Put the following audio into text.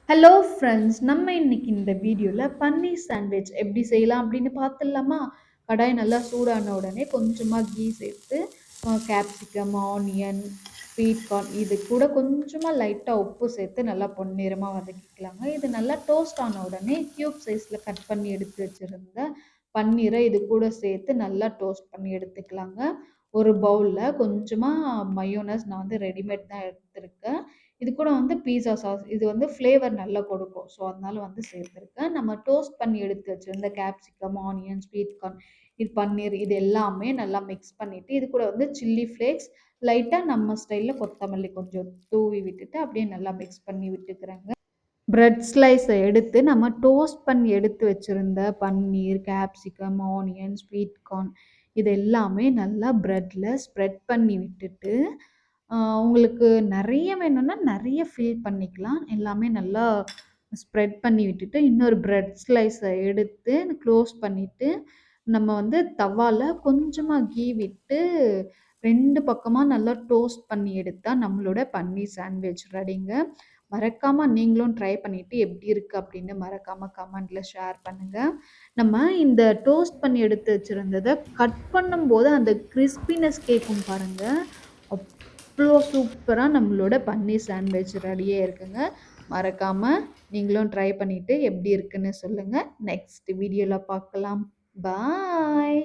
Hello friends, நம்ம இன்னைக்கு இந்த வீடியோல பன்னீர் சாண்ட்விச் எப்படி செய்யலாம் அப்படின்னு பார்த்துடலாமா? கடாய் நல்லா சூடான உடனே கொஞ்சமா கீ சேர்த்து கேப்சிகம், ஆனியன், ஸ்வீட் கார்ன் இது கூட கொஞ்சமா லைட்டா உப்பு சேர்த்து நல்லா பொன்னிறமா வதக்கிக்கலாங்க. இது நல்லா டோஸ்ட் ஆன உடனே கியூப் சைஸ்ல கட் பண்ணி எடுத்து வச்சிருந்த பன்னீரை இது கூட சேர்த்து நல்லா டோஸ்ட் பண்ணி எடுத்துக்கலாங்க. ஒரு பவுல்ல கொஞ்சமா மயோனஸ் நான் வந்து ரெடிமேட் தான் எடுத்திருக்கேன். இது கூட வந்து பீஸா சாஸ் இது வந்து ஃப்ளேவர் நல்லா கொடுக்கும். ஸோ அதனால வந்து சேர்த்துருக்கேன். நம்ம டோஸ்ட் பண்ணி எடுத்து வச்சிருந்த கேப்சிகம், ஆனியன், ஸ்வீட் கார்ன், இது பன்னீர் இது எல்லாமே நல்லா மிக்ஸ் பண்ணிட்டு, இது கூட வந்து சில்லி ஃப்ளேக்ஸ், லைட்டா நம்ம ஸ்டைல்ல கொத்தமல்லி கொஞ்சம் தூவி விட்டுட்டு, அப்படியே நல்லா மிக்ஸ் பண்ணி விட்டுக்கிறேங்க. பிரெட் ஸ்லைஸை எடுத்து நம்ம டோஸ்ட் பண்ணி எடுத்து வச்சிருந்த பன்னீர், கேப்சிகம், ஆனியன், ஸ்வீட் கார்ன் இது எல்லாமே நல்லா பிரெட்ல ஸ்ப்ரெட் பண்ணி விட்டுட்டு, உங்களுக்கு நெறைய வேணும்னா நெறைய ஃபில் பண்ணிக்கலாம். எல்லாமே நல்லா ஸ்ப்ரெட் பண்ணி விட்டுட்டு, இன்னொரு பிரெட் ஸ்லைஸை எடுத்து க்ளோஸ் பண்ணிட்டு, நம்ம வந்து தவால கொஞ்சமா கீ விட்டு 2 பக்கமா நல்லா டோஸ்ட் பண்ணி எடுத்தா நம்மளோட பன்னீர் சாண்ட்விச் ரெடிங்க. மறக்காம நீங்களும் ட்ரை பண்ணிட்டு எப்படி இருக்கு அப்படின்னு மறக்காம கமெண்ட்ல ஷேர் பண்ணுங்க. நம்ம இந்த டோஸ்ட் பண்ணி எடுத்து வச்சிருந்தத கட் பண்ணும்போது அந்த கிரிஸ்பினஸ் கேட்கும் பாருங்க. அவ்ளோ சூப்பரா நம்மளோட பன்னீர் சாண்ட்விச் ரெடியா இருக்குங்க. மறக்காம நீங்களும் ட்ரை பண்ணிட்டு எப்படி இருக்குன்னு சொல்லுங்க. நெக்ஸ்ட் வீடியோல பார்க்கலாம். பாய்.